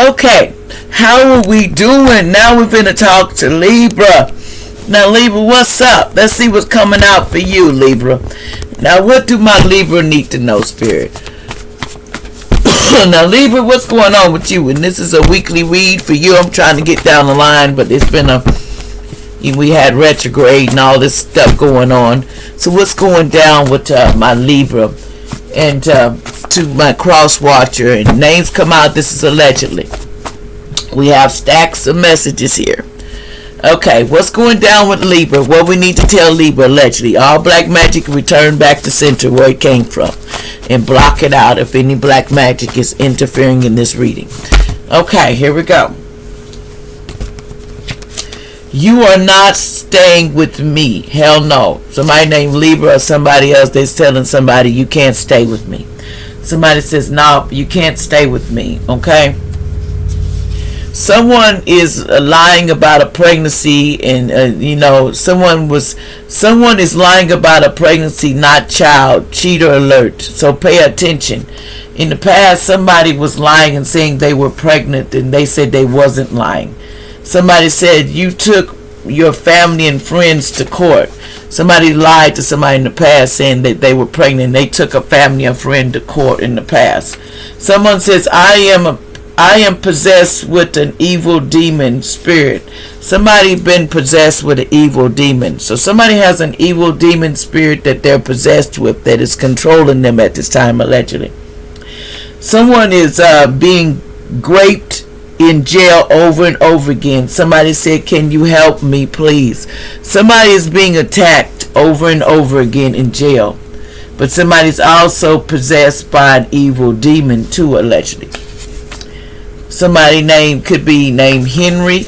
Okay, how are we doing? Now we're going to talk to Libra. Now, Libra, what's up? Let's see what's coming out for you, Libra. Now, what do my Libra need to know, Spirit? Now, Libra, what's going on with you? And this is a weekly read for you. I'm trying to get down the line, but it's been we had retrograde and all this stuff going on. So what's going down with my Libra? And to my cross watcher, and names come out. This is allegedly. We have stacks of messages here. Okay, what's going down with Libra? What we need to tell Libra allegedly. All black magic return back to center where it came from, and block it out if any black magic is interfering in this reading. Okay, here we go. You are not staying with me. Hell no. Somebody named Libra or somebody else that's telling somebody you can't stay with me. Somebody says, no, you can't stay with me. Okay? Someone is lying about a pregnancy, and someone is lying about a pregnancy, not child. Cheater alert. So pay attention. In the past, somebody was lying and saying they were pregnant, and they said they wasn't lying. Somebody said you took your family and friends to court. Somebody lied to somebody in the past saying that they were pregnant. They took a family and friend to court in the past. Someone says, I am possessed with an evil demon spirit. Somebody been possessed with an evil demon. So somebody has an evil demon spirit that they're possessed with that is controlling them at this time, allegedly. Someone is being raped in jail over and over again. Somebody said, can you help me, please? Somebody is being attacked over and over again in jail. But somebody's also possessed by an evil demon too, allegedly. Somebody could be named Henry.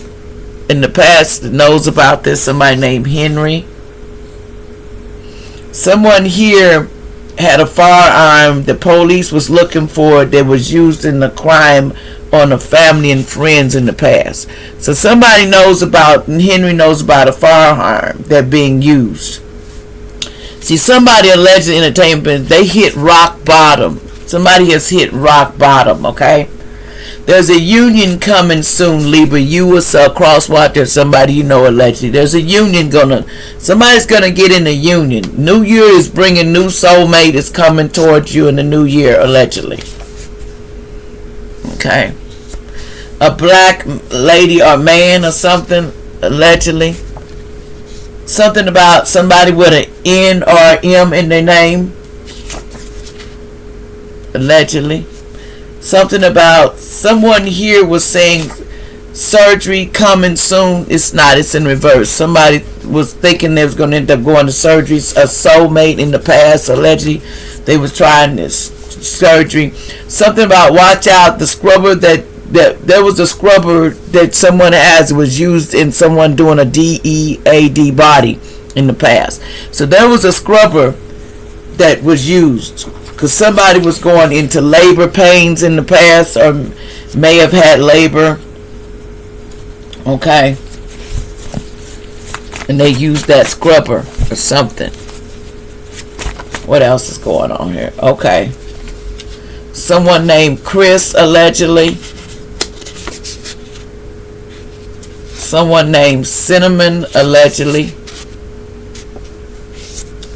In the past knows about this. Somebody named Henry. Someone here had a firearm the police was looking for that was used in the crime on a family and friends in the past. So somebody knows about, and Henry knows about a firearm that being used. See, somebody alleged entertainment, they hit rock bottom. Somebody has hit rock bottom, okay? There's a union coming soon, Libra. You was a crosswatcher, somebody you know allegedly. There's a union somebody's gonna get in a union. New Year is bringing new soulmate is coming towards you in the new year, allegedly. Okay. A black lady or man or something, allegedly. Something about somebody with an N or M in their name, allegedly. Something about someone here was saying surgery coming soon. It's not. It's in reverse. Somebody was thinking they was going to end up going to surgery. A soulmate in the past, allegedly. They was trying this surgery. Something about watch out. The scrubber that there was a scrubber that someone has was used in someone doing a DEAD body in the past. So there was a scrubber that was used. Because somebody was going into labor pains in the past or may have had labor. Okay. And they used that scrubber or something. What else is going on here? Okay. Someone named Chris, allegedly. Someone named Cinnamon, allegedly.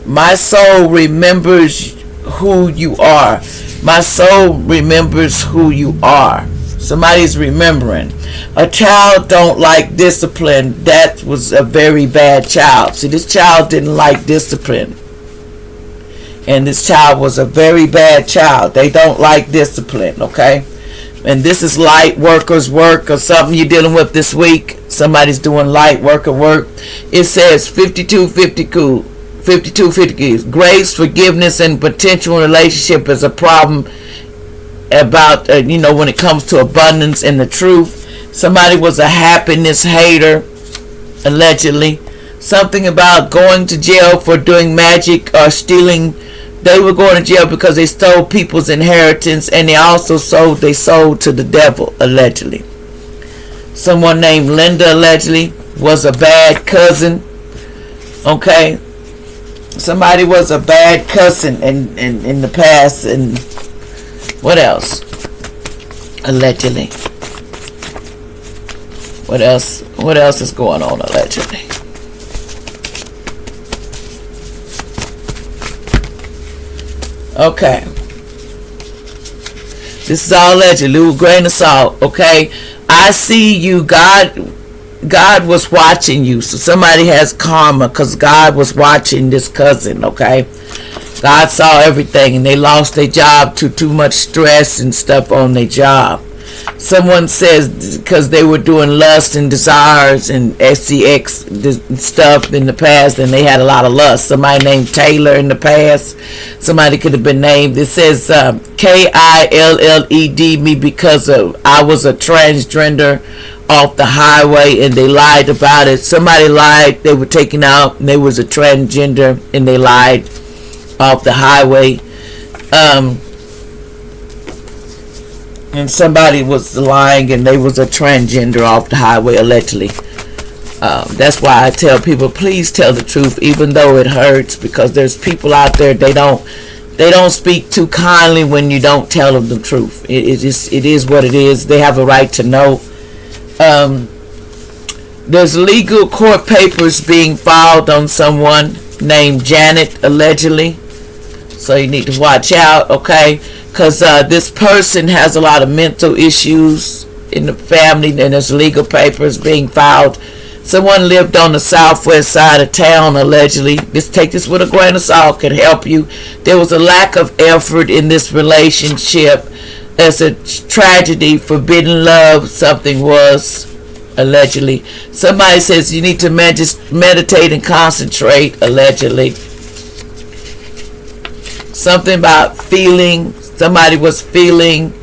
My soul remembers who you are. My soul remembers who you are. Somebody's remembering. A child don't like discipline. That was a very bad child. See, this child didn't like discipline. And this child was a very bad child. They don't like discipline, okay? And this is light workers work or something you're dealing with this week. Somebody's doing light worker work. It says 5250 grace, forgiveness, and potential relationship is a problem about when it comes to abundance and the truth. Somebody was a happiness hater, allegedly. Something about going to jail for doing magic or stealing. They were going to jail because they stole people's inheritance, and they also sold to the devil, allegedly. Someone named Linda, allegedly, was a bad cousin. Okay. Somebody was a bad cousin in the past. And what else? Allegedly. What else? What else is going on allegedly? Okay. This is all allegedly, with a grain of salt. Okay. I see you. God was watching you. So somebody has karma because God was watching this cousin. Okay. God saw everything, and they lost their job to too much stress and stuff on their job. Someone says because they were doing lust and desires and sex stuff in the past, and they had a lot of lust. Somebody named Taylor in the past. Somebody could have been named. It says KILLED me because I was a transgender off the highway, and they lied about it. Somebody lied. They were taken out, and they was a transgender, and they lied off the highway. And somebody was lying, and they was a transgender off the highway allegedly. That's why I tell people, please tell the truth, even though it hurts, because there's people out there, they don't speak too kindly when you don't tell them the truth. It is what it is. They have a right to know. There's legal court papers being filed on someone named Janet allegedly, so you need to watch out. Okay. Because this person has a lot of mental issues in the family, and there's legal papers being filed. Someone lived on the southwest side of town allegedly. Just take this with a grain of salt, can help you. There was a lack of effort in this relationship. It's a tragedy, forbidden love, something was allegedly. Somebody says you need to meditate and concentrate allegedly. Something about feeling. Somebody was feeling,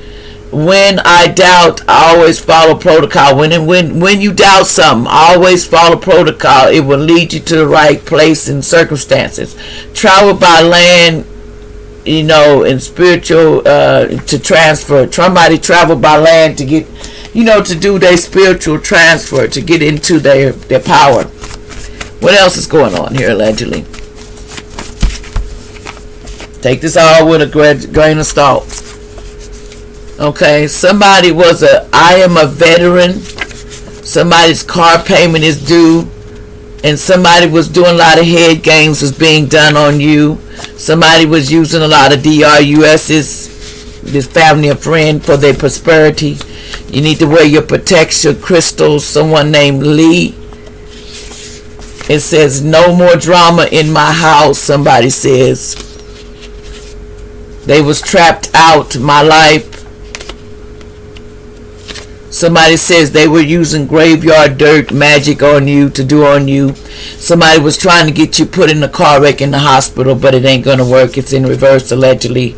when I doubt, I always follow protocol. When you doubt something, always follow protocol. It will lead you to the right place and circumstances. Travel by land, and spiritual to transfer. Somebody travel by land to get, to do their spiritual transfer, to get into their power. What else is going on here allegedly? Take this all with a grain of salt. Okay, somebody was I am a veteran. Somebody's car payment is due. And somebody was doing a lot of head games was being done on you. Somebody was using a lot of DRUSs, this family or friend, for their prosperity. You need to wear your protection crystals. Someone named Lee. It says, no more drama in my house, somebody says. They was trapped out my life. Somebody says they were using graveyard dirt magic on you to do on you. Somebody was trying to get you put in a car wreck in the hospital, but it ain't gonna work. It's in reverse allegedly.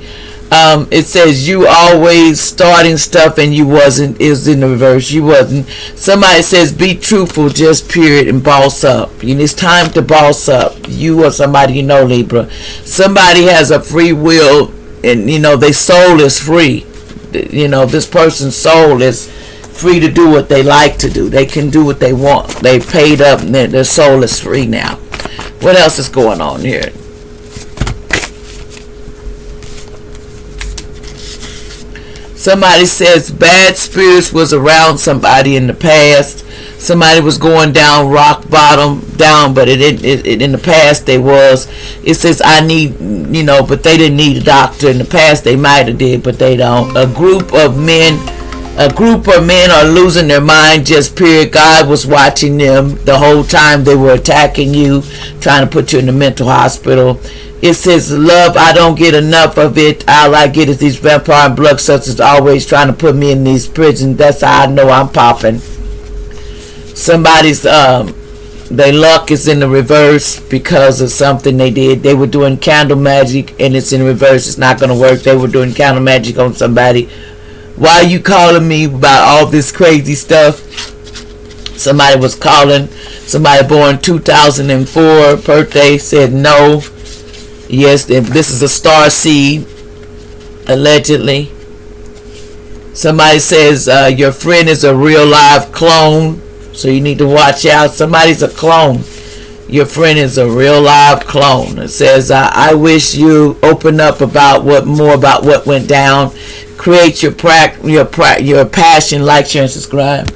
It says you always starting stuff and you wasn't. Is in the reverse. You wasn't. Somebody says be truthful, just period, and boss up. It's time to boss up. You or somebody Libra. Somebody has a free will. And their soul is free. This person's soul is free to do what they like to do. They can do what they want. They paid up, and their soul is free now. What else is going on here? Somebody says bad spirits was around somebody in the past. Somebody was going down rock bottom down, but it in the past they was. It says I need, but they didn't need a doctor. In the past they might have did, but they don't. A group of men are losing their mind, just period. God was watching them the whole time they were attacking you, trying to put you in the mental hospital. It says love, I don't get enough of it. All I get is these vampire and blood suckers always trying to put me in these prisons. That's how I know I'm popping. Somebody's their luck is in the reverse because of something they did. They were doing candle magic and it's in reverse. It's not going to work. They were doing candle magic on somebody. Why are you calling me about all this crazy stuff? Somebody was calling. Somebody born 2004 birthday said no. Yes, this is a star seed allegedly. Somebody says your friend is a real live clone. So you need to watch out. Somebody's a clone. Your friend is a real live clone. It says, I wish you open up about what went down. Create your passion. Like, share, and subscribe.